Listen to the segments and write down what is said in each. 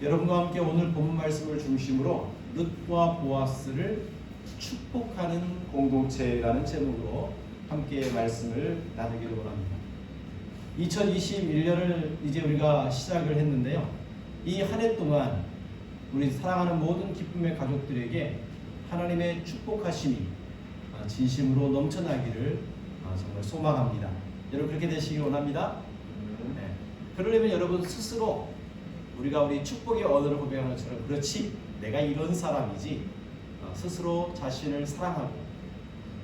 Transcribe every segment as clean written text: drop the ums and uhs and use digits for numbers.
여러분과 함께 오늘 본문 말씀을 중심으로 룻과 보아스를 축복하는 공동체라는 제목으로 함께 말씀을 나누기를 원합니다. 2021년을 이제 우리가 시작을 했는데요. 이 한 해 동안 우리 사랑하는 모든 기쁨의 가족들에게 하나님의 축복하심이 진심으로 넘쳐나기를 정말 소망합니다. 여러분 그렇게 되시길 원합니다. 네. 그러려면 여러분 스스로 우리가 우리 축복의 언어를 고백하는 것처럼 그렇지 내가 이런 사람이지 스스로 자신을 사랑하고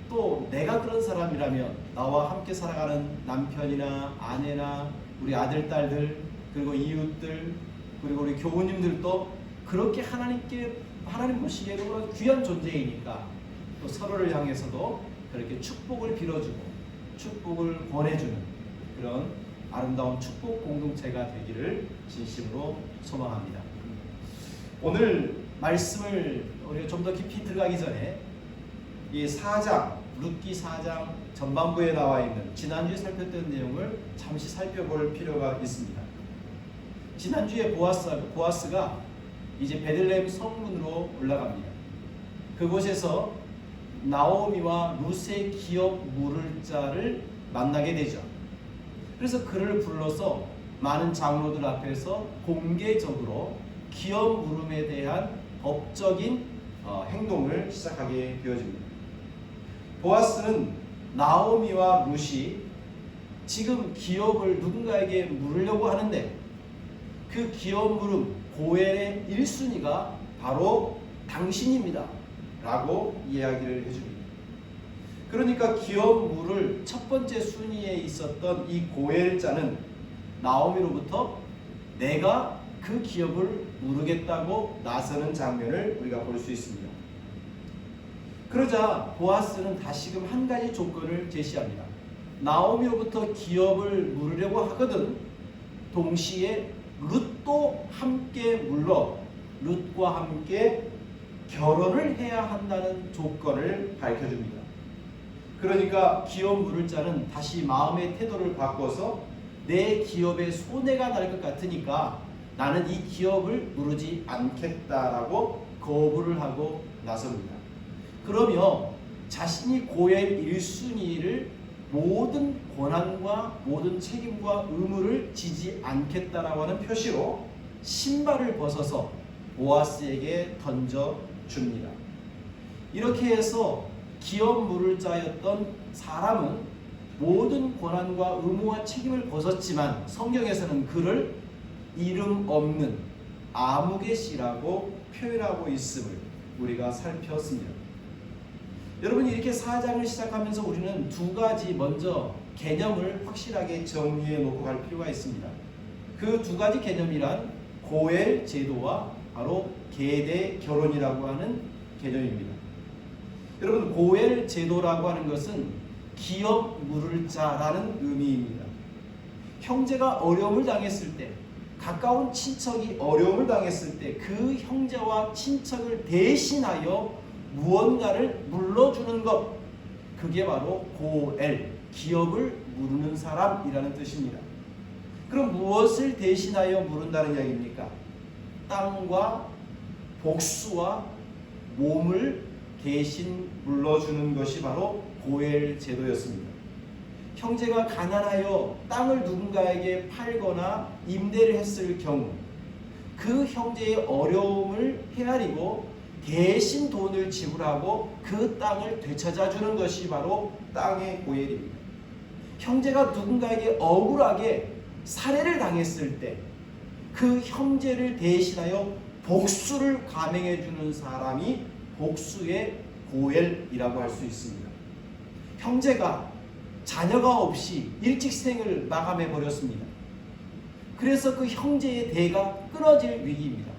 또 내가 그런 사람이라면 나와 함께 살아가는 남편이나 아내나 우리 아들, 딸들 그리고 이웃들 그리고 우리 교우님들도 그렇게 하나님 보시기에도 귀한 존재이니까 또 서로를 향해서도 그렇게 축복을 빌어주고 축복을 권해주는 그런 아름다운 축복 공동체가 되기를 진심으로 소망합니다. 오늘 말씀을 우리가 좀 더 깊이 들어가기 전에 이 4장, 룻기 4장 전반부에 나와 있는 지난주에 살폈던 내용을 잠시 살펴볼 필요가 있습니다. 지난주에 보아스가 이제 베들레헴 성문으로 올라갑니다. 그곳에서 나오미와 룻의 기업 물을 자를 만나게 되죠. 그래서 그를 불러서 많은 장로들 앞에서 공개적으로 기업 물음에 대한 법적인 행동을 시작하게 되어집니다. 보아스는 나오미와 룻이 지금 기업을 누군가에게 물으려고 하는데 그 기업 물음 고엘의 1순위가 바로 당신입니다 라고 이야기를 해줍니다. 그러니까 기업 물을 첫 번째 순위에 있었던 이 고엘자는 나오미로부터 내가 그 기업을 물으겠다고 나서는 장면을 우리가 볼 수 있습니다. 그러자 보아스는 다시금 한 가지 조건을 제시합니다. 나오미로부터 기업을 물으려고 하거든 동시에 룻도 함께 물러 룻과 함께 결혼을 해야 한다는 조건을 밝혀줍니다. 그러니까 기업 물을 자는 다시 마음의 태도를 바꿔서 내 기업에 손해가 날 것 같으니까 나는 이 기업을 물으지 않겠다라고 거부를 하고 나섭니다. 그러며 자신이 고엘 1순위를 모든 권한과 모든 책임과 의무를 지지 않겠다라고 하는 표시로 신발을 벗어서 보아스에게 던져줍니다. 이렇게 해서 기업 물을 자였던 사람은 모든 권한과 의무와 책임을 벗었지만 성경에서는 그를 이름 없는 아무개시라고 표현하고 있음을 우리가 살폈습니다. 여러분 이렇게 4장을 시작하면서 우리는 두 가지 먼저 개념을 확실하게 정리해 놓고 갈 필요가 있습니다. 그 두 가지 개념이란 고엘 제도와 바로 계대 결혼이라고 하는 개념입니다. 여러분 고엘 제도라고 하는 것은 기업 물을 자라는 의미입니다. 형제가 어려움을 당했을 때 가까운 친척이 어려움을 당했을 때 그 형제와 친척을 대신하여 무언가를 물러주는 것 그게 바로 고엘 기업을 물는 사람이라는 뜻입니다. 그럼 무엇을 대신하여 물은다는 이야기입니까? 땅과 복수와 몸을 대신 물러주는 것이 바로 고엘 제도였습니다. 형제가 가난하여 땅을 누군가에게 팔거나 임대를 했을 경우 그 형제의 어려움을 헤아리고 대신 돈을 지불하고 그 땅을 되찾아주는 것이 바로 땅의 고엘입니다. 형제가 누군가에게 억울하게 살해를 당했을 때 그 형제를 대신하여 복수를 감행해주는 사람이 복수의 고엘이라고 할 수 있습니다. 형제가 자녀가 없이 일찍 생을 마감해 버렸습니다. 그래서 그 형제의 대가 끊어질 위기입니다.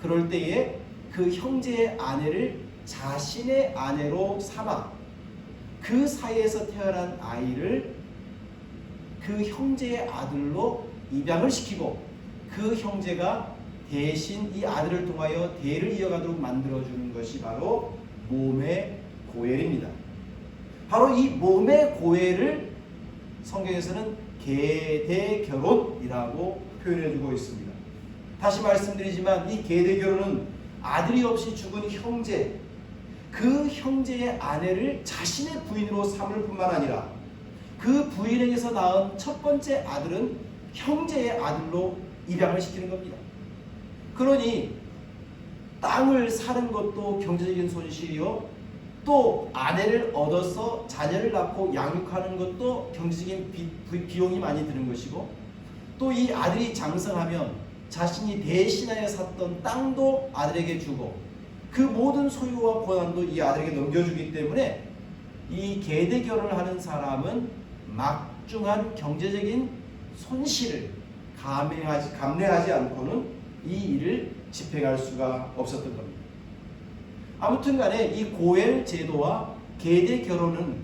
그럴 때에 그 형제의 아내를 자신의 아내로 삼아 그 사이에서 태어난 아이를 그 형제의 아들로 입양을 시키고 그 형제가 대신 이 아들을 통하여 대를 이어가도록 만들어주는 것이 바로 몸의 고엘입니다. 바로 이 몸의 고엘을 성경에서는 계대결혼이라고 표현해주고 있습니다. 다시 말씀드리지만 이 계대 결혼은 아들이 없이 죽은 형제, 그 형제의 아내를 자신의 부인으로 삼을 뿐만 아니라 그 부인에게서 낳은 첫 번째 아들은 형제의 아들로 입양을 시키는 겁니다. 그러니 땅을 사는 것도 경제적인 손실이요, 또 아내를 얻어서 자녀를 낳고 양육하는 것도 경제적인 비용이 많이 드는 것이고, 또 이 아들이 장성하면 자신이 대신하여 샀던 땅도 아들에게 주고 그 모든 소유와 권한도 이 아들에게 넘겨주기 때문에 이 계대 결혼을 하는 사람은 막중한 경제적인 손실을 감내하지 않고는 이 일을 집행할 수가 없었던 겁니다. 아무튼 간에 이 고엘 제도와 계대 결혼은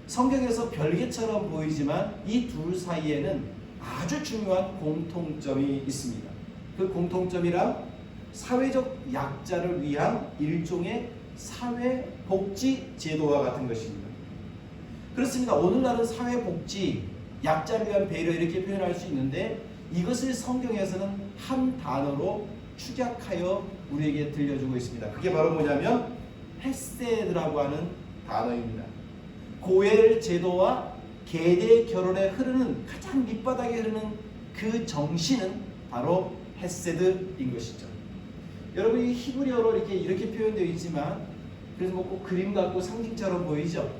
성경에서 별개처럼 보이지만 이 둘 사이에는 아주 중요한 공통점이 있습니다. 그 공통점이란 사회적 약자를 위한 일종의 사회복지 제도와 같은 것입니다. 그렇습니다. 오늘날은 사회복지, 약자를 위한 배려 이렇게 표현할 수 있는데 이것을 성경에서는 한 단어로 축약하여 우리에게 들려주고 있습니다. 그게 바로 뭐냐면 헤세드라고 하는 단어입니다. 고엘 제도와 계대 결혼에 흐르는 가장 밑바닥에 흐르는 그 정신은 바로 헤세드인 것이죠. 여러분 이 히브리어로 이렇게 표현되어 있지만 그래서 뭐 꼭 그림 같고 상징처럼 보이죠.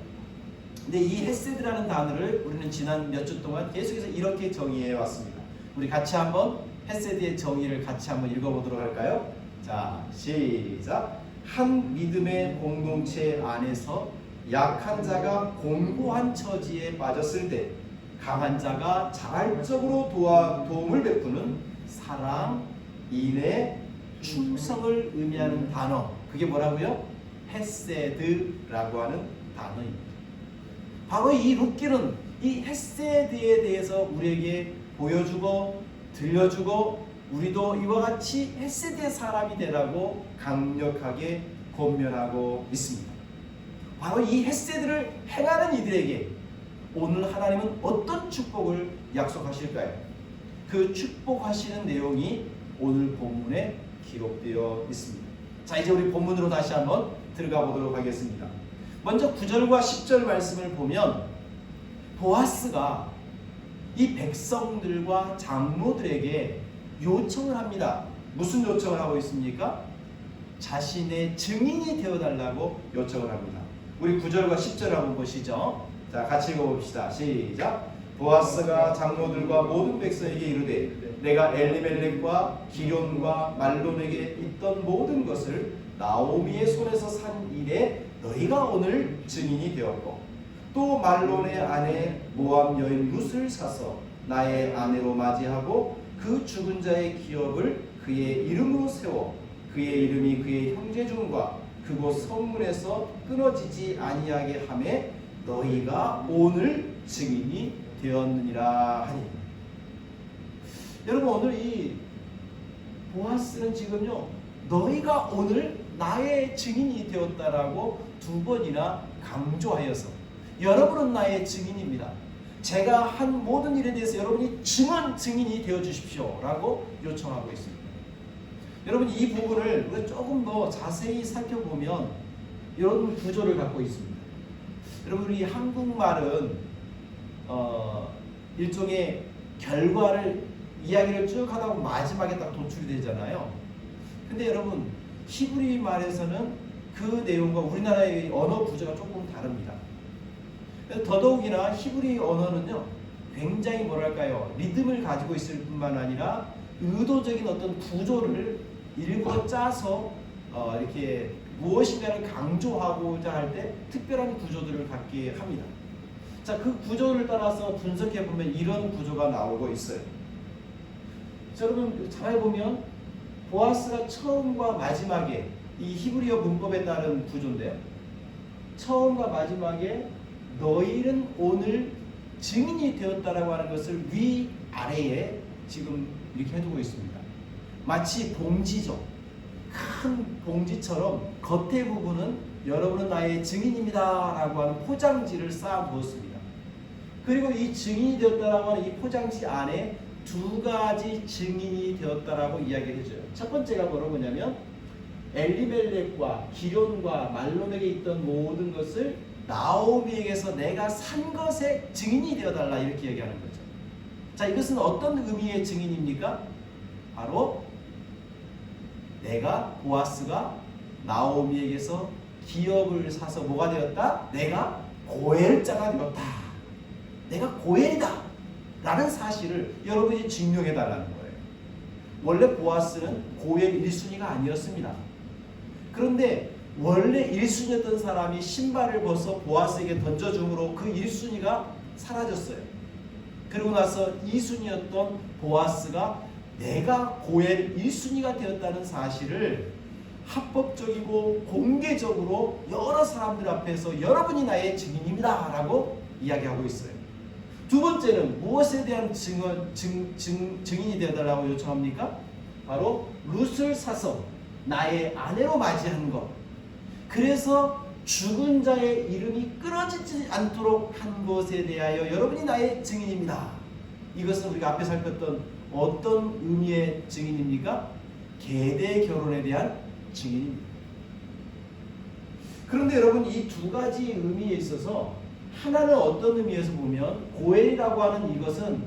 근데 이 헤세드라는 단어를 우리는 지난 몇 주 동안 계속해서 이렇게 정의해 왔습니다. 우리 같이 한번 헤세드의 정의를 같이 한번 읽어보도록 할까요? 자, 시작. 한 믿음의 공동체 안에서 약한 자가 곤고한 처지에 빠졌을 때 강한 자가 자발적으로 도움을 베푸는 사랑, 인애, 충성을 의미하는 단어, 그게 뭐라고요? 헤세드라고 하는 단어입니다. 바로 이 룻기는 이 헤세드에 대해서 우리에게 보여주고 들려주고 우리도 이와 같이 헤세드의 사람이 되라고 강력하게 권면하고 있습니다. 바로 이 헤세드를 행하는 이들에게 오늘 하나님은 어떤 축복을 약속하실까요? 그 축복하시는 내용이 오늘 본문에 기록되어 있습니다. 자, 이제 우리 본문으로 다시 한번 들어가 보도록 하겠습니다. 먼저 9절과 10절 말씀을 보면 보아스가 이 백성들과 장로들에게 요청을 합니다. 무슨 요청을 하고 있습니까? 자신의 증인이 되어달라고 요청을 합니다. 우리 9절과 10절 한번 보시죠. 자, 같이 읽어봅시다. 시작. 보아스가 장로들과 모든 백성에게 이르되 내가 엘리멜렉과 기럐과 말론에게 있던 모든 것을 나오미의 손에서 산 일에 너희가 오늘 증인이 되었고 또 말론의 아내 모압 여인 룻을 사서 나의 아내로 맞이하고 그 죽은 자의 기업을 그의 이름으로 세워 그의 이름이 그의 형제중과 그곳 성문에서 끊어지지 아니하게 하매 너희가 오늘 증인이 되었느니라 하니. 여러분 오늘 이 보아스는 지금요 너희가 오늘 나의 증인이 되었다라고 두 번이나 강조하여서 여러분은 나의 증인입니다. 제가 한 모든 일에 대해서 여러분이 증인이 되어 주십시오 라고 요청하고 있습니다. 여러분 이 부분을 우리가 조금 더 자세히 살펴보면 이런 구조를 갖고 있습니다. 여러분 우리 한국말은 일종의 이야기를 쭉 하다 보면 마지막에 딱 도출이 되잖아요. 근데 여러분 히브리 말에서는 그 내용과 우리나라의 언어 구조가 조금 다릅니다. 더더욱이나 히브리 언어는요 굉장히 리듬을 가지고 있을 뿐만 아니라 의도적인 어떤 구조를 일부러 짜서 이렇게 무엇인가를 강조하고자 할 때 특별한 구조들을 갖게 합니다. 자, 그 구조를 따라서 분석해 보면 이런 구조가 나오고 있어요. 자, 여러분 잘 보면 보아스가 처음과 마지막에 이 히브리어 문법에 따른 구조인데요. 처음과 마지막에 너희는 오늘 증인이 되었다라고 하는 것을 위아래에 지금 이렇게 해두고 있습니다. 마치 봉지죠. 큰 봉지처럼 겉에 부분은 여러분은 나의 증인입니다 라고 하는 포장지를 쌓아 두었습니다. 그리고 이 증인이 되었다라고 하는 이 포장지 안에 두 가지 증인이 되었다라고 이야기를 해줘요. 첫 번째가 뭐냐면 엘리멜렉과 기련과 말론에게 있던 모든 것을 나오미에게서 내가 산 것의 증인이 되어달라 이렇게 얘기하는 거죠. 자, 이것은 어떤 의미의 증인입니까? 바로 내가 보아스가 나오미에게서 기업을 사서 뭐가 되었다? 내가 고엘자가 되었다. 내가 고엘이다 라는 사실을 여러분이 증명해 달라는 거예요. 원래 보아스는 고엘 1순위가 아니었습니다. 그런데 원래 1순위였던 사람이 신발을 벗어 보아스에게 던져줌으로 그 1순위가 사라졌어요. 그리고 나서 2순위였던 보아스가 내가 고엘 1순위가 되었다는 사실을 합법적이고 공개적으로 여러 사람들 앞에서 여러분이 나의 증인입니다 라고 이야기하고 있어요. 두 번째는 무엇에 대한 증인이 되어달라고 요청합니까? 바로 룻을 사서 나의 아내로 맞이한 것. 그래서 죽은 자의 이름이 끊어지지 않도록 한 것에 대하여 여러분이 나의 증인입니다. 이것은 우리가 앞에 살폈던 어떤 의미의 증인입니까? 계대 결혼에 대한 증인입니다. 그런데 여러분 이 두 가지 의미에 있어서 하나는 어떤 의미에서 보면 고엘이라고 하는 이것은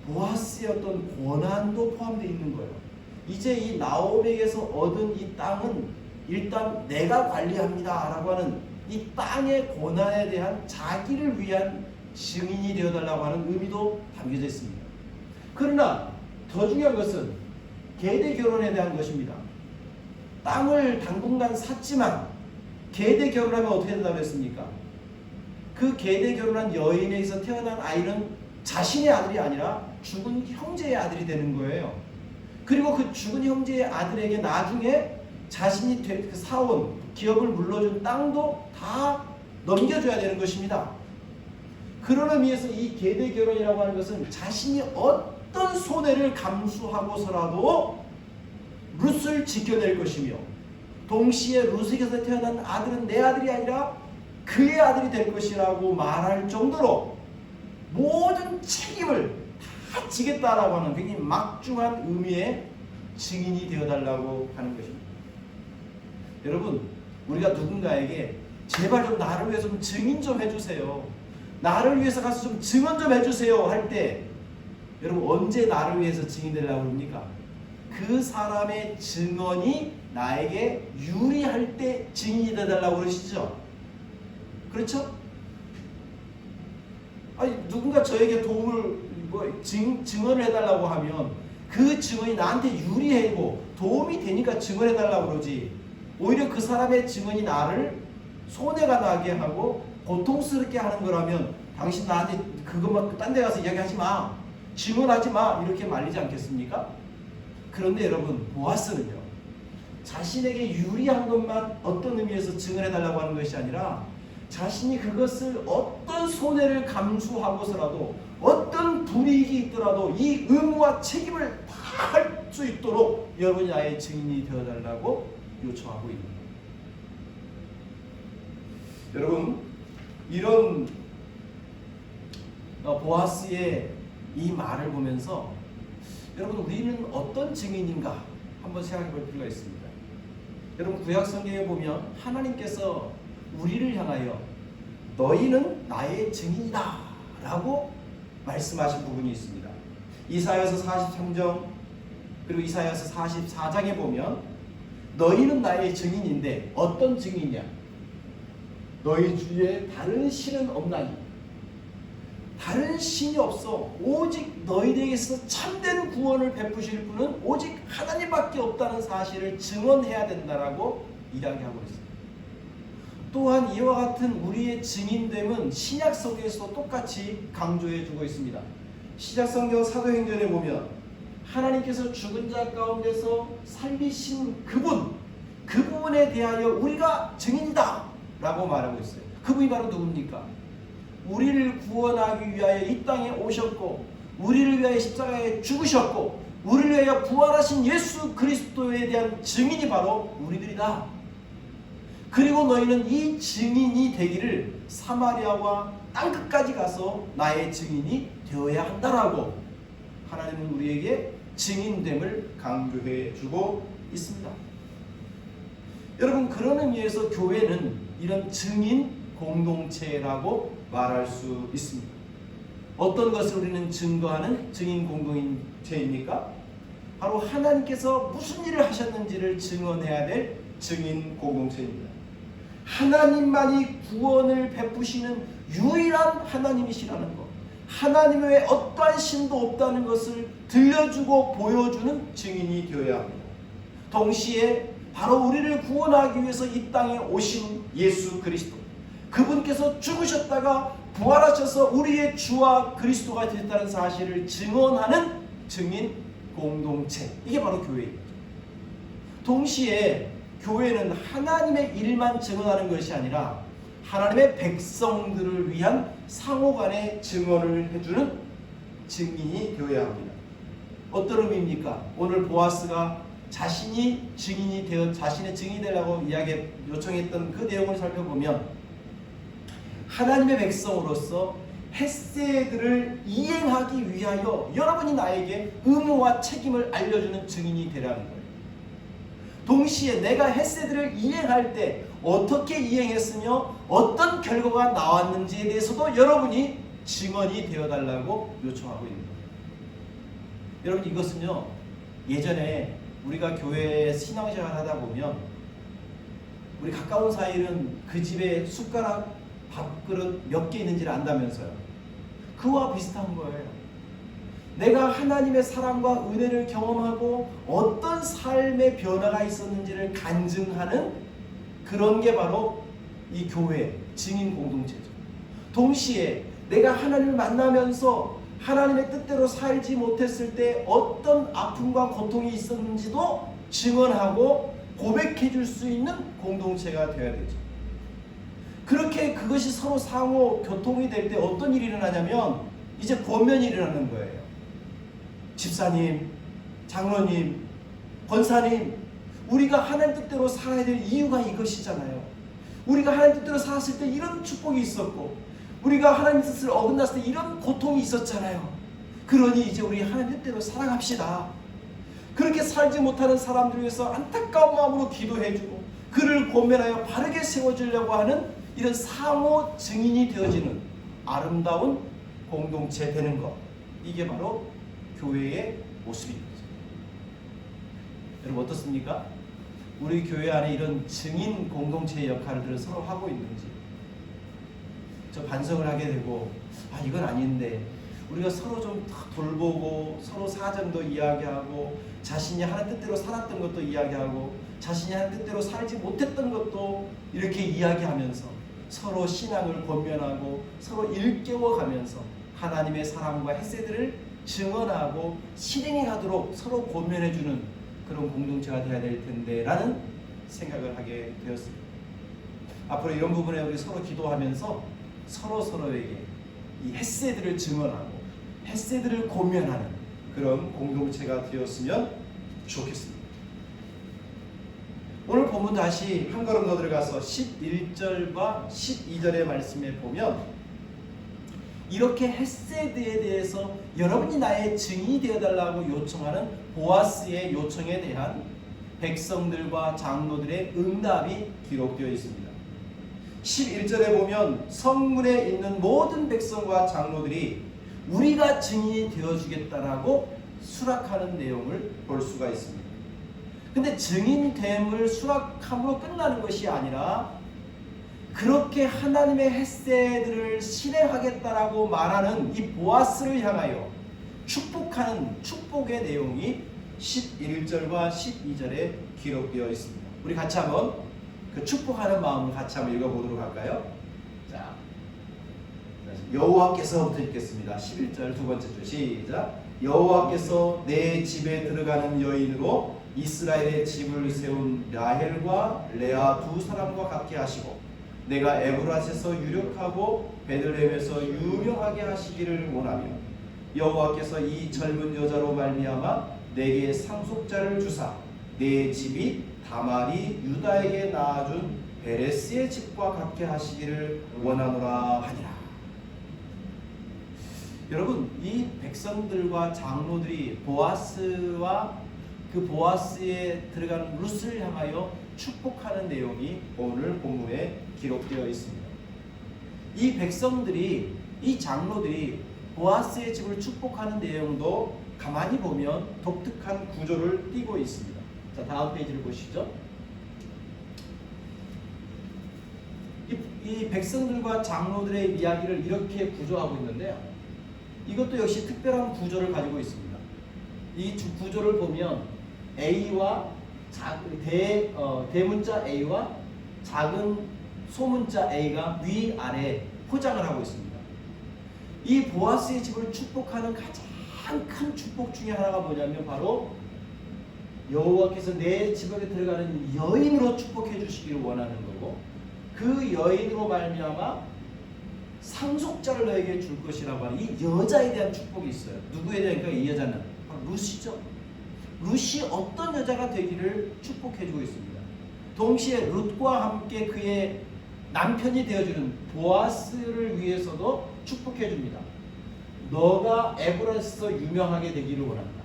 보아스의 어떤 권한도 포함되어 있는 거예요. 이제 이 나오미에게서 얻은 이 땅은 일단 내가 관리합니다 라고 하는 이 땅의 권한에 대한 자기를 위한 증인이 되어달라고 하는 의미도 담겨져 있습니다. 그러나 더 중요한 것은 계대 결혼에 대한 것입니다. 땅을 당분간 샀지만 계대 결혼하면 어떻게 된다고 했습니까? 그 계대 결혼한 여인에게서 태어난 아이는 자신의 아들이 아니라 죽은 형제의 아들이 되는 거예요. 그리고 그 죽은 형제의 아들에게 나중에 자신이 사온 기업을 물려준 땅도 다 넘겨줘야 되는 것입니다. 그런 의미에서 이 계대 결혼이라고 하는 것은 자신이 어떤 손해를 감수하고서라도 룻을 지켜낼 것이며 동시에 룻에게서 태어난 아들은 내 아들이 아니라 그의 아들이 될 것이라고 말할 정도로 모든 책임을 다 지겠다라고 하는 굉장히 막중한 의미의 증인이 되어달라고 하는 것입니다. 여러분, 우리가 누군가에게 제발 좀 나를 위해서 좀 증인 좀 해주세요, 나를 위해서 가서 좀 증언 좀 해주세요 할 때 여러분 언제 나를 위해서 증인 되려고 합니까? 그 사람의 증언이 나에게 유리할 때 증인이 되달라고 그러시죠? 그렇죠? 아니 누군가 저에게 도움을 증언을 해달라고 하면 그 증언이 나한테 유리하고 도움이 되니까 증언해달라고 그러지, 오히려 그 사람의 증언이 나를 손해가 나게 하고 고통스럽게 하는 거라면 당신 나한테 그것만 딴 데 가서 이야기하지 마, 증언하지 마 이렇게 말리지 않겠습니까? 그런데 여러분 보아스는요, 자신에게 유리한 것만 어떤 의미에서 증언해달라고 하는 것이 아니라 자신이 그것을 어떤 손해를 감수하고서라도 어떤 불이익이 있더라도 이 의무와 책임을 다 할 수 있도록 여러분이 나의 증인이 되어달라고 요청하고 있는 거예요. 여러분 이런 보아스의 이 말을 보면서 여러분 우리는 어떤 증인인가 한번 생각해 볼 필요가 있습니다. 여러분 구약 성경에 보면 하나님께서 우리를 향하여 너희는 나의 증인이다 라고 말씀하신 부분이 있습니다. 이사야서 43장 그리고 이사야서 44장에 보면 너희는 나의 증인인데 어떤 증인이냐? 너희 주위에 다른 신은 없나니, 다른 신이 없어 오직 너희에게서 참된 구원을 베푸실 분은 오직 하나님밖에 없다는 사실을 증언해야 된다라고 이야기하고 있습니다. 또한 이와 같은 우리의 증인됨은 신약성경에서도 똑같이 강조해주고 있습니다. 신약성경 사도행전에 보면 하나님께서 죽은 자 가운데서 살리신 그분에 대하여 우리가 증인이다 라고 말하고 있어요. 그분이 바로 누굽니까? 우리를 구원하기 위하여 이 땅에 오셨고 우리를 위하여 십자가에 죽으셨고 우리를 위하여 부활하신 예수 그리스도에 대한 증인이 바로 우리들이다. 그리고 너희는 이 증인이 되기를 사마리아와 땅끝까지 가서 나의 증인이 되어야 한다라고 하나님은 우리에게 증인됨을 강조해 주고 있습니다. 여러분, 그런 의미에서 교회는 이런 증인 공동체라고 말할 수 있습니다. 어떤 것을 우리는 증거하는 증인 공동체입니까? 바로 하나님께서 무슨 일을 하셨는지를 증언해야 될 증인 공동체입니다. 하나님만이 구원을 베푸시는 유일한 하나님이시라는 것, 하나님 외에 어떠한 신도 없다는 것을 들려주고 보여주는 증인이 되어야 합니다. 동시에 바로 우리를 구원하기 위해서 이 땅에 오신 예수 그리스도, 그분께서 죽으셨다가 부활하셔서 우리의 주와 그리스도가 되셨다는 사실을 증언하는 증인 공동체, 이게 바로 교회입니다. 동시에 교회는 하나님의 일만 증언하는 것이 아니라 하나님의 백성들을 위한 상호간의 증언을 해주는 증인이 되어야 합니다. 어떤 의미입니까? 오늘 보아스가 자신이 증인이 되어 자신의 증인이 되라고 요청했던 그 내용을 살펴보면, 하나님의 백성으로서 헤세드를 이행하기 위하여 여러분이 나에게 의무와 책임을 알려주는 증인이 되라는 거예요. 동시에 내가 헤세드를 이행할 때 어떻게 이행했으며 어떤 결과가 나왔는지에 대해서도 여러분이 증언이 되어달라고 요청하고 있는 거예요. 여러분, 이것은요, 예전에 우리가 교회에 신앙생활 하다 보면 우리 가까운 사이는 그 집에 숟가락, 밥그릇 몇 개 있는지를 안다면서요. 그와 비슷한 거예요. 내가 하나님의 사랑과 은혜를 경험하고 어떤 삶의 변화가 있었는지를 간증하는 그런 게 바로 이 교회 증인 공동체죠. 동시에 내가 하나님을 만나면서 하나님의 뜻대로 살지 못했을 때 어떤 아픔과 고통이 있었는지도 증언하고 고백해 줄 수 있는 공동체가 되어야 되죠. 그렇게 그것이 서로 상호 교통이 될 때 어떤 일이 일어나냐면 이제 권면이 일어나는 거예요. 집사님, 장로님, 권사님, 우리가 하나님 뜻대로 살아야 될 이유가 이것이잖아요. 우리가 하나님 뜻대로 살았을 때 이런 축복이 있었고, 우리가 하나님 뜻을 어긋났을 때 이런 고통이 있었잖아요. 그러니 이제 우리 하나님 뜻대로 살아갑시다. 그렇게 살지 못하는 사람들 위해서 안타까운 마음으로 기도해주고 그를 권면하여 바르게 세워주려고 하는 이런 상호 증인이 되어지는 아름다운 공동체 되는 것, 이게 바로 교회의 모습입니다. 여러분, 어떻습니까? 우리 교회 안에 이런 증인 공동체의 역할들을 서로 하고 있는지 저 반성을 하게 되고, 이건 아닌데 우리가 서로 좀 돌보고 서로 사정도 이야기하고 자신이 하나님 뜻대로 살았던 것도 이야기하고 자신이 하나님 뜻대로 살지 못했던 것도 이렇게 이야기하면서 서로 신앙을 권면하고 서로 일깨워가면서 하나님의 사랑과 헤세드를 증언하고 실행해 가도록 서로 권면해주는 그런 공동체가 되어야 될 텐데 라는 생각을 하게 되었습니다. 앞으로 이런 부분에 우리 서로 기도하면서 서로에게 이 헤세드를 증언하고 헤세드를 권면하는 그런 공동체가 되었으면 좋겠습니다. 오늘 본문 다시 한 걸음 더 들어가서 11절과 12절의 말씀에 보면, 이렇게 헤세드에 대해서 여러분이 나의 증인이 되어달라고 요청하는 보아스의 요청에 대한 백성들과 장로들의 응답이 기록되어 있습니다. 11절에 보면 성문에 있는 모든 백성과 장로들이 우리가 증인이 되어주겠다라고 수락하는 내용을 볼 수가 있습니다. 근데 증인됨을 수락함으로 끝나는 것이 아니라 그렇게 하나님의 헤세드를 실행하겠다라고 말하는 이 보아스를 향하여 축복하는 축복의 내용이 11절과 12절에 기록되어 있습니다. 우리 같이 한번 그 축복하는 마음을 같이 한번 읽어보도록 할까요? 자, 여호와께서부터 읽겠습니다. 11절 두 번째 줄 시작. 여호와께서 내 집에 들어가는 여인으로 이스라엘의 집을 세운 라헬과 레아 두 사람과 같게 하시고 내가 에브라스에서 유력하고 베들레헴에서 유명하게 하시기를 원하며 여호와께서 이 젊은 여자로 말미암아 내게 상속자를 주사 내 집이 다말이 유다에게 낳아준 베레스의 집과 같게 하시기를 원하노라 하니라. 여러분, 이 백성들과 장로들이 보아스와 그 보아스에 들어가는 룻을 향하여 축복하는 내용이 오늘 본문에 기록되어 있습니다. 이 백성들이, 이 장로들이 보아스의 집을 축복하는 내용도 가만히 보면 독특한 구조를 띠고 있습니다. 자, 다음 페이지를 보시죠. 이 백성들과 장로들의 이야기를 이렇게 구조하고 있는데요. 이것도 역시 특별한 구조를 가지고 있습니다. 이 구조를 보면 A와 대문자 A와 작은 소문자 A가 위아래 포장을 하고 있습니다. 이 보아스의 집을 축복하는 가장 큰 축복 중에 하나가 뭐냐면 바로 여호와께서 내 집에 들어가는 여인으로 축복해 주시기를 원하는 거고, 그 여인으로 말미암아 상속자를 너에게 줄 것이라고 하는 이 여자에 대한 축복이 있어요. 누구에 대한? 이 여자는 바로 룻이죠. 룻이 어떤 여자가 되기를 축복해 주고 있습니다. 동시에 룻과 함께 그의 남편이 되어주는 보아스를 위해서도 축복해 줍니다. 너가 에브라스에서 유명하게 되기를 원한다.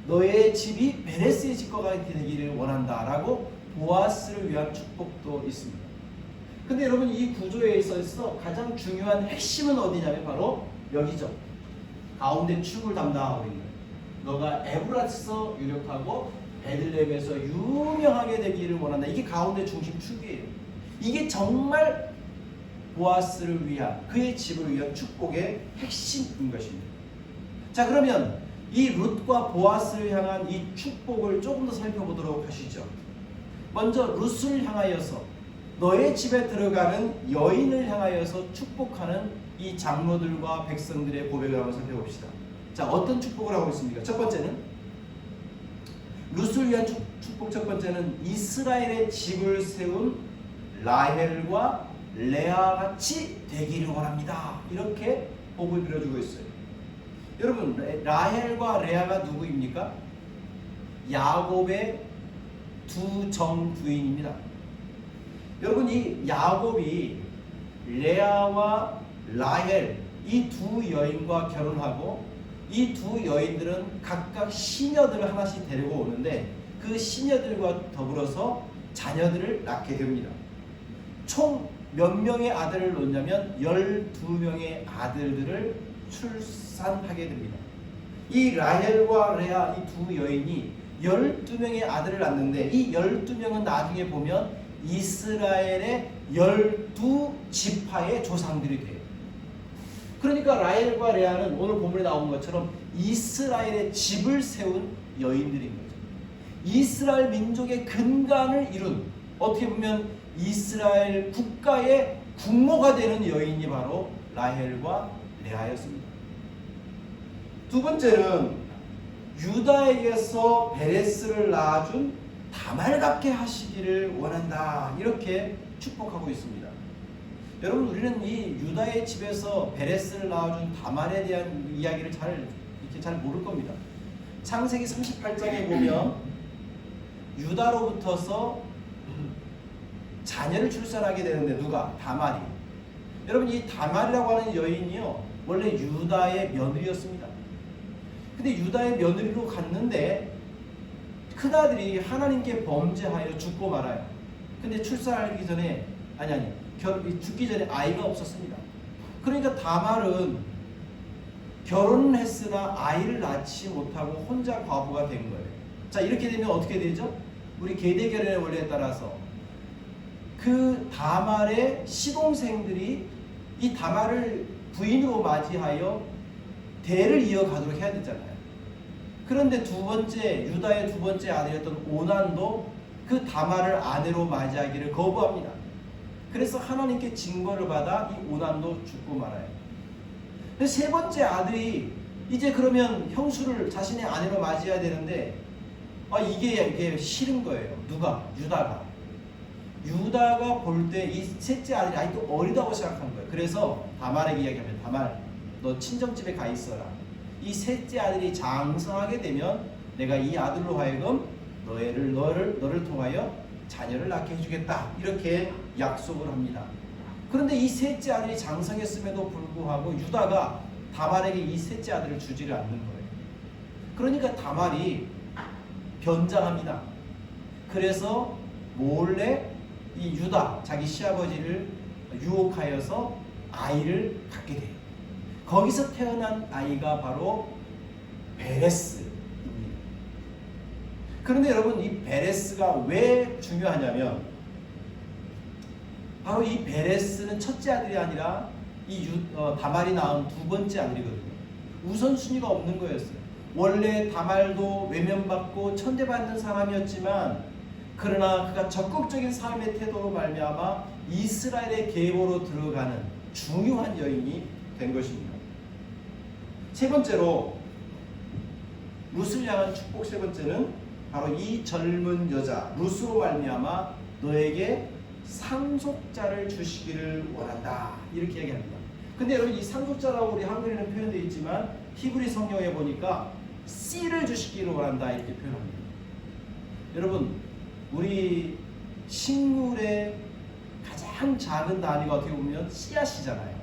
너의 집이 베레스의 집과 같게 되기를 원한다 라고 보아스를 위한 축복도 있습니다. 근데 여러분, 이 구조에 있어서 가장 중요한 핵심은 어디냐면 바로 여기죠. 가운데 축을 담당하고 있는 너가 에브라스에서 유력하고 베들레헴에서 유명하게 되기를 원한다. 이게 가운데 중심 축이에요. 이게 정말 보아스를 위한, 그의 집을 위한 축복의 핵심인 것입니다. 자, 그러면 이 룻과 보아스를 향한 이 축복을 조금 더 살펴보도록 하시죠. 먼저 룻을 향하여서, 너의 집에 들어가는 여인을 향하여서 축복하는 이 장로들과 백성들의 고백을 한번 살펴봅시다. 자, 어떤 축복을 하고 있습니까? 첫 번째는 룻을 위한 축복. 첫 번째는 이스라엘의 집을 세운 라헬과 레아같이 되기를 원합니다. 이렇게 복을 빌어주고 있어요. 여러분, 라헬과 레아가 누구입니까? 야곱의 두 정부인입니다. 여러분, 이 야곱이 레아와 라헬 이 두 여인과 결혼하고, 이 두 여인들은 각각 시녀들을 하나씩 데리고 오는데 그 시녀들과 더불어서 자녀들을 낳게 됩니다. 총 몇 명의 아들을 놓냐면 12명의 아들들을 출산하게 됩니다. 이 라헬과 레아 이 두 여인이 12명의 아들을 낳는데, 이 12명은 나중에 보면 이스라엘의 12지파의 조상들이 돼요. 그러니까 라헬과 레아는 오늘 본문에 나온 것처럼 이스라엘의 집을 세운 여인들인 거죠. 이스라엘 민족의 근간을 이룬, 어떻게 보면 이스라엘 국가의 국모가 되는 여인이 바로 라헬과 레아였습니다. 두 번째는 유다에게서 베레스를 낳아준 다말 같게 하시기를 원한다. 이렇게 축복하고 있습니다. 여러분, 우리는 이 유다의 집에서 베레스를 낳아준 다말에 대한 이야기를 잘 모를 겁니다. 창세기 38장에 보면 유다로부터서 자녀를 출산하게 되는데 누가? 다말이. 여러분, 이 다말이라고 하는 여인이요, 원래 유다의 며느리였습니다. 근데 유다의 며느리로 갔는데 큰아들이 하나님께 범죄하여 죽고 말아요. 근데 출산하기 전에 죽기 전에 아이가 없었습니다. 그러니까 다말은 결혼을 했으나 아이를 낳지 못하고 혼자 과부가 된 거예요. 자, 이렇게 되면 어떻게 되죠? 우리 계대결연의 원리에 따라서 그 다말의 시동생들이 이 다말을 부인으로 맞이하여 대를 이어가도록 해야 되잖아요. 그런데 유다의 두 번째 아들이었던 오난도 그 다말을 아내로 맞이하기를 거부합니다. 그래서 하나님께 징벌을 받아 이 오난도 죽고 말아요. 세 번째 아들이 이제 그러면 형수를 자신의 아내로 맞이해야 되는데 이게 싫은 거예요. 누가? 유다가 볼 때 이 셋째 아들이 아직도 어리다고 생각한 거예요. 그래서 다말에게 이야기하면, 다말, 너 친정집에 가 있어라. 이 셋째 아들이 장성하게 되면 내가 이 아들로 하여금 너를 통하여 자녀를 낳게 해주겠다. 이렇게 약속을 합니다. 그런데 이 셋째 아들이 장성했음에도 불구하고 유다가 다말에게 이 셋째 아들을 주지를 않는 거예요. 그러니까 다말이 변장합니다. 그래서 몰래 이 유다, 자기 시아버지를 유혹하여서 아이를 갖게 돼요. 거기서 태어난 아이가 바로 베레스입니다. 그런데 여러분, 이 베레스가 왜 중요하냐면, 바로 이 베레스는 첫째 아들이 아니라 이 다말이 낳은 두 번째 아들이거든요. 우선순위가 없는 거였어요. 원래 다말도 외면받고 천대받는 사람이었지만, 그러나 그가 적극적인 삶의 태도로 말미암아 이스라엘의 계보로 들어가는 중요한 여인이 된 것입니다. 세 번째로 룻을 향한 축복, 세 번째는 바로 이 젊은 여자 룻으로 말미암아 너에게 상속자를 주시기를 원한다, 이렇게 얘기합니다. 근데 여러분, 이 상속자라고 우리 한글에는 표현되어 있지만 히브리 성경에 보니까 씨를 주시기를 원한다, 이렇게 표현합니다. 여러분, 우리 식물의 가장 작은 단위가 어떻게 보면 씨앗이잖아요.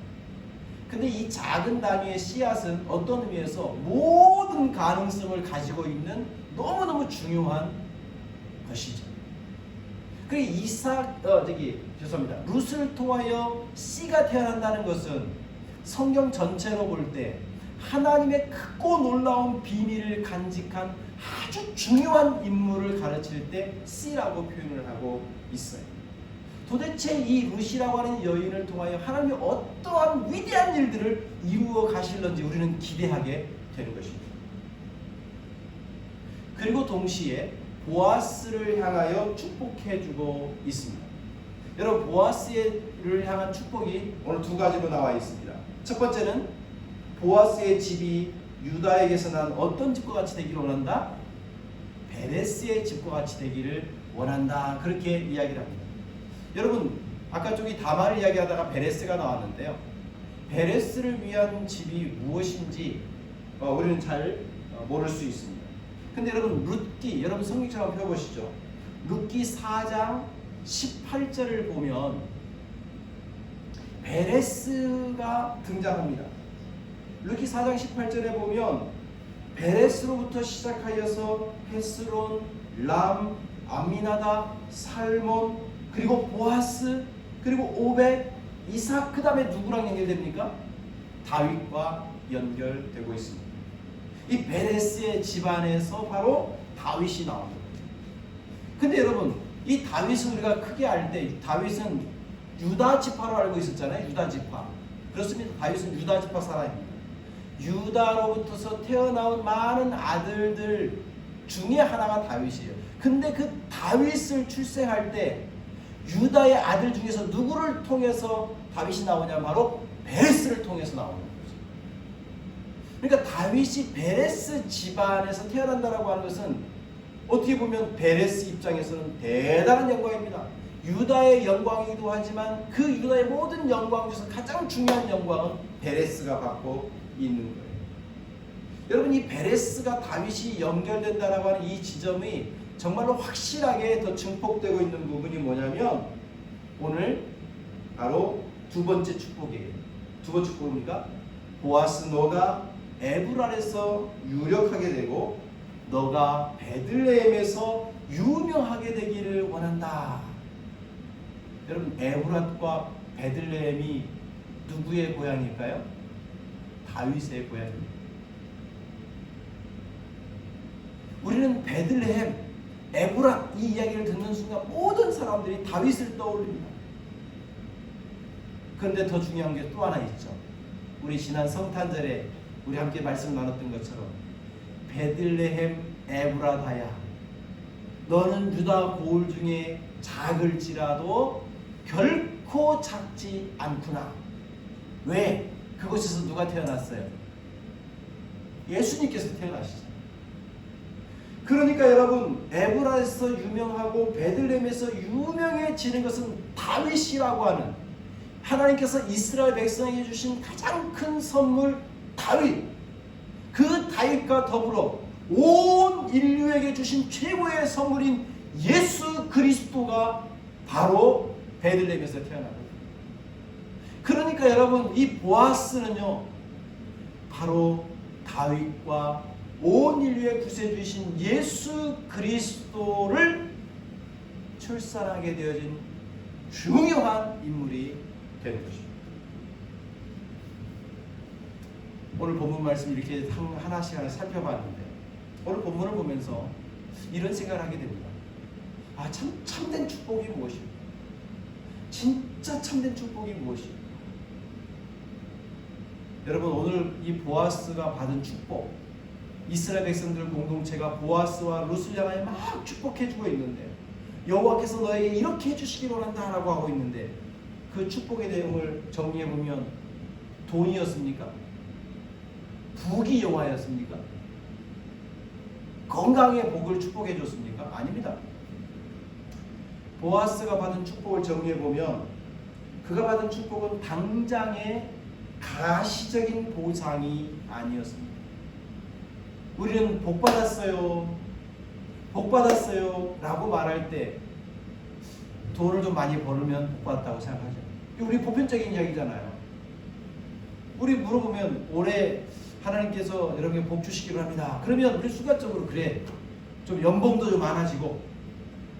근데 이 작은 단위의 씨앗은 어떤 의미에서 모든 가능성을 가지고 있는 너무너무 중요한 것이죠. 그리고 룻을 통하여 씨가 태어난다는 것은 성경 전체로 볼 때 하나님의 크고 놀라운 비밀을 간직한 아주 중요한 인물을 가르칠 때 씨라고 표현을 하고 있어요. 도대체 이 룻이라고 하는 여인을 통하여 하나님이 어떠한 위대한 일들을 이루어 가실런지 우리는 기대하게 되는 것입니다. 그리고 동시에 보아스를 향하여 축복해주고 있습니다. 여러분, 보아스를 향한 축복이 오늘 두 가지로 나와 있습니다. 첫 번째는 보아스의 집이 유다에게서 난 어떤 집과 같이 되기를 원한다? 베레스의 집과 같이 되기를 원한다, 그렇게 이야기를 합니다. 여러분, 아까 저기 다말을 이야기하다가 베레스가 나왔는데요. 베레스를 위한 집이 무엇인지 우리는 잘 모를 수 있습니다. 근데 여러분, 룻기, 여러분 성경책 한번 펴보시죠. 룻기 4장 18절을 보면 베레스가 등장합니다. 룻기 4장 18절에 보면 베레스로부터 시작하여서 헤스론, 람, 암미나다, 살몬, 그리고 보아스, 그리고 오벳, 이삭, 그 다음에 누구랑 연결됩니까? 다윗과 연결되고 있습니다. 이 베레스의 집안에서 바로 다윗이 나옵니다. 근데 여러분, 이 다윗은 우리가 크게 알 때 다윗은 유다 지파로 알고 있었잖아요. 유다 지파. 그렇습니다. 다윗은 유다 지파 사람입니다. 유다로부터서 태어나온 많은 아들들 중에 하나가 다윗이에요. 근데 그 다윗을 출생할 때 유다의 아들 중에서 누구를 통해서 다윗이 나오냐? 바로 베레스를 통해서 나오는 거죠. 그러니까 다윗이 베레스 집안에서 태어난다라고 하는 것은 어떻게 보면 베레스 입장에서는 대단한 영광입니다. 유다의 영광이기도 하지만 그 유다의 모든 영광 중에서 가장 중요한 영광은 베레스가 받고 있는 거예요. 여러분, 이 베레스가 다윗이 연결된다라고 하는 이 지점이 정말로 확실하게 더 증폭되고 있는 부분이 뭐냐면 오늘 바로 두 번째 축복이에요. 두 번째 축복입니까? 보아스, 너가 에브랄에서 유력하게 되고 너가 베들레헴에서 유명하게 되기를 원한다. 여러분, 에브랄과 베들레헴이 누구의 고향일까요? 다윗의 고향입니다. 우리는 베들레헴, 에브랏 이 이야기를 듣는 순간 모든 사람들이 다윗을 떠올립니다. 그런데 더 중요한 게 또 하나 있죠. 우리 지난 성탄절에 우리 함께 말씀 나눴던 것처럼 베들레헴 에브라다야, 너는 유다 고을 중에 작을지라도 결코 작지 않구나. 왜? 그곳에서 누가 태어났어요? 예수님께서 태어나시죠. 그러니까 여러분, 에브라에서 유명하고 베들레헴에서 유명해지는 것은 다윗이라고 하는, 하나님께서 이스라엘 백성에게 주신 가장 큰 선물 다윗, 그 다윗과 더불어 온 인류에게 주신 최고의 선물인 예수 그리스도가 바로 베들레헴에서 태어나거든요. 그러니까 여러분, 이 보아스는요, 바로 다윗과 온 인류의 구세주이신 예수 그리스도를 출산하게 되어진 중요한 인물이 되는 것입니다. 오늘 본문 말씀 이렇게 하나씩 살펴봤는데 오늘 본문을 보면서 이런 생각을 하게 됩니다. 참된 축복이 무엇입니까? 진짜 참된 축복이 무엇입니까? 여러분, 오늘 이 보아스가 받은 축복, 이스라엘 백성들 공동체가 보아스와 룻을 향하여 막 축복해주고 있는데, 여호와께서 너에게 이렇게 해주시기 원한다 라고 하고 있는데, 그 축복의 내용을 정리해보면 돈이었습니까? 부귀 영화였습니까? 건강의 복을 축복해줬습니까? 아닙니다. 보아스가 받은 축복을 정리해보면 그가 받은 축복은 당장의 가시적인 보상이 아니었습니다. 우리는 복받았어요, 복받았어요 라고 말할 때 돈을 좀 많이 벌으면 복받았다고 생각하죠. 우리 보편적인 이야기잖아요. 우리 물어보면 올해 하나님께서 여러분에게 복 주시기로 합니다. 그러면 우리 순간적으로 그래, 좀 연봉도 좀 많아지고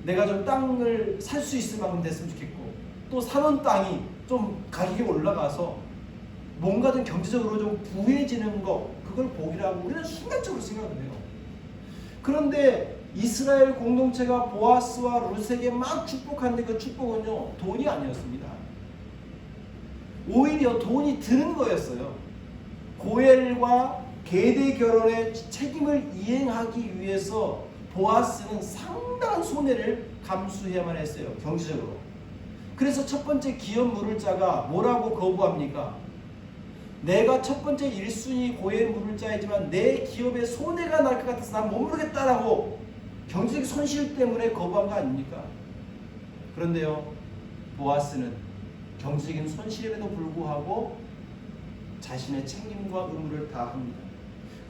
내가 좀 땅을 살 수 있을 만큼 됐으면 좋겠고, 또 사는 땅이 좀 가격이 올라가서 뭔가 좀 경제적으로 좀 부해지는 거, 그걸 복이라고 우리는 순간적으로 생각을 해요. 그런데 이스라엘 공동체가 보아스와 룻에게 막 축복하는데 그 축복은요, 돈이 아니었습니다. 오히려 돈이 드는 거였어요. 고엘과 계대 결혼의 책임을 이행하기 위해서 보아스는 상당한 손해를 감수해야만 했어요, 경제적으로. 그래서 첫 번째 기업 물을 자가 뭐라고 거부합니까? 내가 첫 번째 1순위 고엘 물을 자이지만 내 기업에 손해가 날 것 같아서 난 못 물겠다라고 경제적 손실 때문에 거부한 거 아닙니까? 그런데요, 보아스는 경제적인 손실에도 불구하고 자신의 책임과 의무를 다합니다.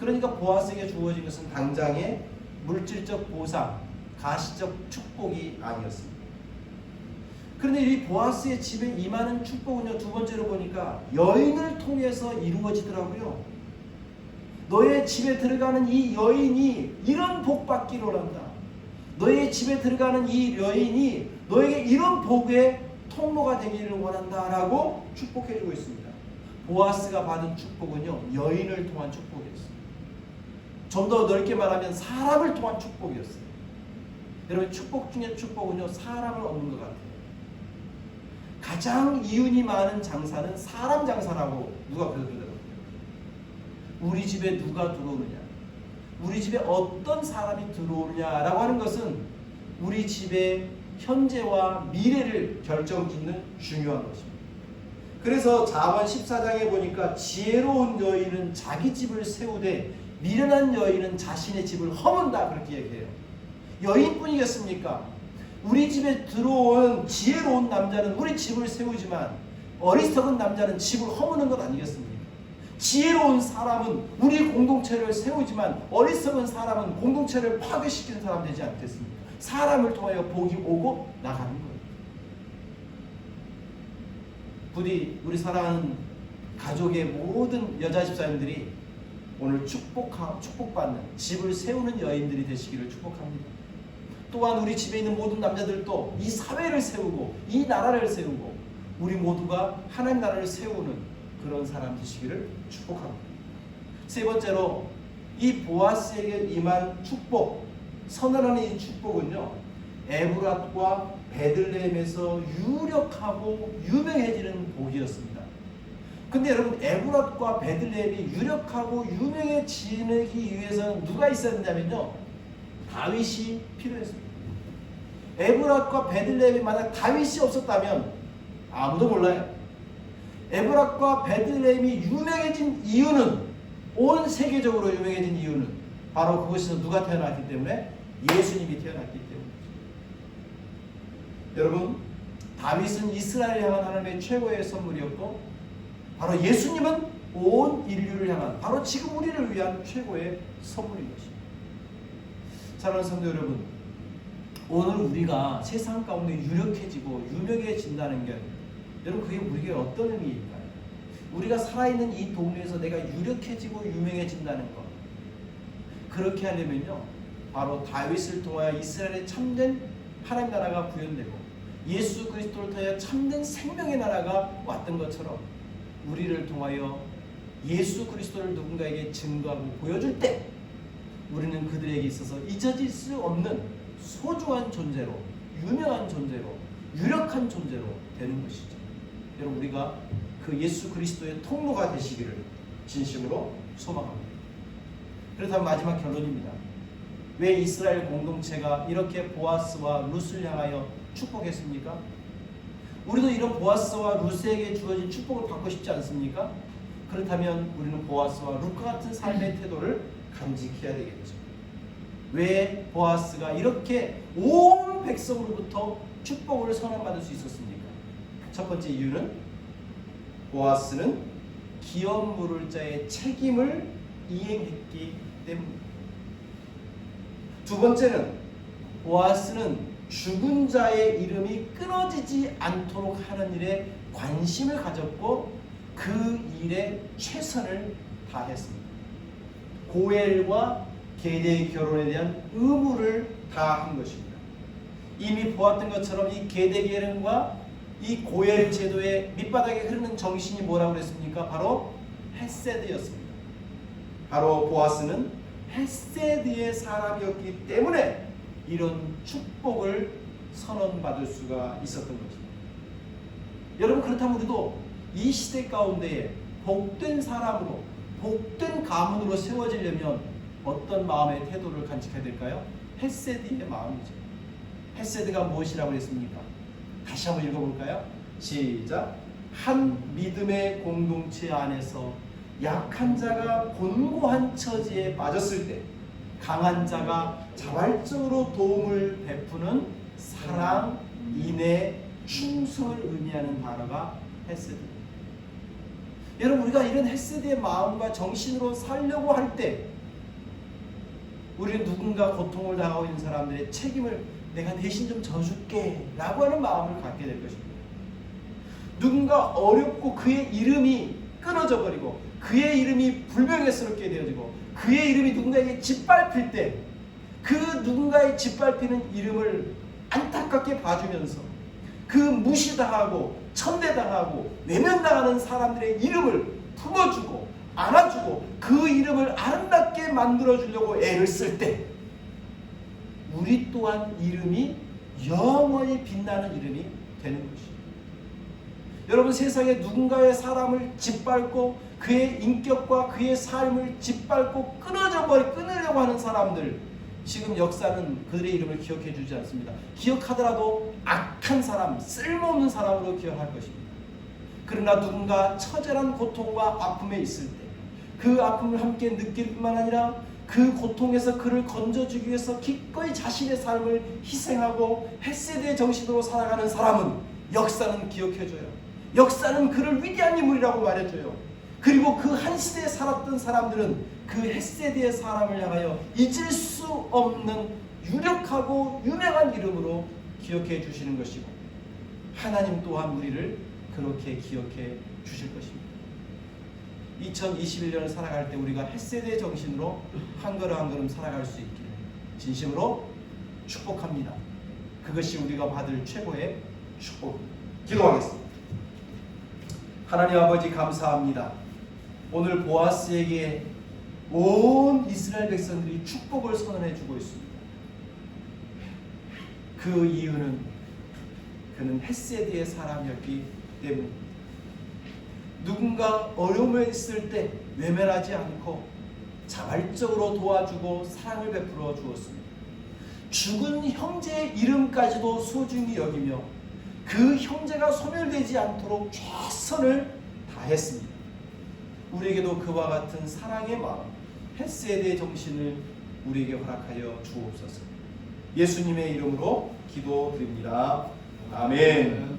그러니까 보아스에게 주어진 것은 당장의 물질적 보상, 가시적 축복이 아니었습니다. 그런데 이 보아스의 집에 임하는 축복은요, 두 번째로 보니까 여인을 통해서 이루어지더라고요. 너의 집에 들어가는 이 여인이 이런 복 받기를 원한다. 너의 집에 들어가는 이 여인이 너에게 이런 복의 통로가 되기를 원한다라고 축복해주고 있습니다. 보아스가 받은 축복은요, 여인을 통한 축복이었어요. 좀 더 넓게 말하면 사람을 통한 축복이었어요. 여러분, 축복 중에 축복은요, 사람을 얻는 것 같아요. 가장 이윤이 많은 장사는 사람 장사라고 누가 그러더라고요. 우리 집에 누가 들어오느냐, 우리 집에 어떤 사람이 들어오느냐라고 하는 것은 우리 집의 현재와 미래를 결정짓는 중요한 것입니다. 그래서 잠언 14장에 보니까 지혜로운 여인은 자기 집을 세우되 미련한 여인은 자신의 집을 허문다, 그렇게 얘기해요. 여인뿐이겠습니까? 우리 집에 들어온 지혜로운 남자는 우리 집을 세우지만 어리석은 남자는 집을 허무는 것 아니겠습니까? 지혜로운 사람은 우리 공동체를 세우지만 어리석은 사람은 공동체를 파괴시키는 사람 되지 않겠습니까? 사람을 통하여 복이 오고 나가는 거예요. 부디 우리 사랑하는 가족의 모든 여자 집사님들이 오늘 축복받는, 집을 세우는 여인들이 되시기를 축복합니다. 또한 우리 집에 있는 모든 남자들도 이 사회를 세우고 이 나라를 세우고 우리 모두가 하나님 나라를 세우는 그런 사람 되시기를 축복합니다. 세 번째로, 이 보아스에게 임한 축복, 선언하는 이 축복은요, 에브랏과 베들레헴에서 유력하고 유명해지는 복이었습니다. 근데 여러분, 에브랏과 베들레헴이 유력하고 유명해지기 위해서는 누가 있어야 된다면요, 다윗이 필요했습니다. 에브랏과 베들레헴이 만약 다윗이 없었다면 아무도 몰라요. 에브랏과 베들레헴이 유명해진 이유는, 온 세계적으로 유명해진 이유는 바로 그곳에서 누가 태어났기 때문에? 예수님이 태어났기 때문이죠. 여러분, 다윗은 이스라엘을 향한 하나님의 최고의 선물이었고, 바로 예수님은 온 인류를 향한, 바로 지금 우리를 위한 최고의 선물인 것입니다. 사랑하는 성도 여러분, 오늘 우리가 세상 가운데 유력해지고 유명해진다는 게, 여러분, 그게 우리에게 어떤 의미일까요? 우리가 살아있는 이 동네에서 내가 유력해지고 유명해진다는 것. 그렇게 하려면요, 바로 다윗을 통하여 이스라엘의 참된 하나님 나라가 구현되고 예수 그리스도를 통하여 참된 생명의 나라가 왔던 것처럼 우리를 통하여 예수 그리스도를 누군가에게 증거하고 보여줄 때 우리는 그들에게 있어서 잊어질 수 없는 소중한 존재로, 유명한 존재로, 유력한 존재로 되는 것이죠. 여러분, 우리가 그 예수 그리스도의 통로가 되시기를 진심으로 소망합니다. 그렇다면 마지막 결론입니다. 왜 이스라엘 공동체가 이렇게 보아스와 룻을 향하여 축복했습니까? 우리도 이런 보아스와 룻에게 주어진 축복을 받고 싶지 않습니까? 그렇다면 우리는 보아스와 룻과 같은 삶의 태도를 간직해야 되겠죠. 왜 보아스가 이렇게 온 백성으로부터 축복을 선언받을 수 있었습니까? 첫 번째 이유는 보아스는 기업 물을 자의 책임을 이행했기 때문입니다. 두 번째는 보아스는 죽은 자의 이름이 끊어지지 않도록 하는 일에 관심을 가졌고 그 일에 최선을 다했습니다. 고엘과 게데의 결혼에 대한 의무를 다한 것입니다. 이미 보았던 것처럼 이 게데 계령과 이 고엘 제도의 밑바닥에 흐르는 정신이 뭐라고 그랬습니까? 바로 헤세드였습니다. 바로 보아스는 헤세드의 사람이었기 때문에 이런 축복을 선언받을 수가 있었던 것입니다. 여러분, 그렇다면 우리도 이 시대 가운데에 복된 사람으로, 복된 가문으로 세워지려면 어떤 마음의 태도를 간직해야 될까요? 헤세드의 마음이죠. 헤세드가 무엇이라고 했습니까? 다시 한번 읽어볼까요? 시작. 한 믿음의 공동체 안에서 약한 자가 곤고한 처지에 빠졌을 때 강한 자가 자발적으로 도움을 베푸는 사랑, 인애, 충성을 의미하는 단어가 헤세드입니다. 여러분, 우리가 이런 헤세드의 마음과 정신으로 살려고 할 때 우리는 누군가 고통을 당하고 있는 사람들의 책임을 내가 대신 좀 져줄게 라고 하는 마음을 갖게 될 것입니다. 누군가 어렵고 그의 이름이 끊어져 버리고 그의 이름이 불명예스럽게 되어지고 그의 이름이 누군가에게 짓밟힐 때 그 누군가의 짓밟히는 이름을 안타깝게 봐주면서 그 무시당하고 천대당하고 외면당하는 사람들의 이름을 품어주고 안아주고 그 이름을 아름답게 만들어주려고 애를 쓸 때 우리 또한 이름이 영원히 빛나는 이름이 되는 것입니다. 여러분, 세상에 누군가의 사람을 짓밟고 그의 인격과 그의 삶을 짓밟고 끊으려고 하는 사람들, 지금 역사는 그들의 이름을 기억해 주지 않습니다. 기억하더라도 악한 사람, 쓸모없는 사람으로 기억할 것입니다. 그러나 누군가 처절한 고통과 아픔에 있을 때 그 아픔을 함께 느낄 뿐만 아니라 그 고통에서 그를 건져주기 위해서 기꺼이 자신의 삶을 희생하고 헤세드의 정신으로 살아가는 사람은 역사는 기억해줘요. 역사는 그를 위대한 인물이라고 말해줘요. 그리고 그 한 시대에 살았던 사람들은 그 헤세드의 사람을 향하여 잊을 수 없는 유력하고 유명한 이름으로 기억해 주시는 것이고 하나님 또한 우리를 그렇게 기억해 주실 것입니다. 2021년을 살아갈 때 우리가 헤세드의 정신으로 한 걸음 한 걸음 살아갈 수 있기를 진심으로 축복합니다. 그것이 우리가 받을 최고의 축복입니다. 기도하겠습니다. 하나님 아버지, 감사합니다. 오늘 보아스에게 온 이스라엘 백성들이 축복을 선언해 주고 있습니다. 그 이유는 그는 헤세드의 사람이었기 때문입니다. 누군가 어려움에 있을 때 외면하지 않고 자발적으로 도와주고 사랑을 베풀어 주었습니다. 죽은 형제의 이름까지도 소중히 여기며 그 형제가 소멸되지 않도록 최선을 다했습니다. 우리에게도 그와 같은 사랑의 마음, 헤세드의 정신을 우리에게 허락하여 주옵소서. 예수님의 이름으로 기도드립니다. 아멘.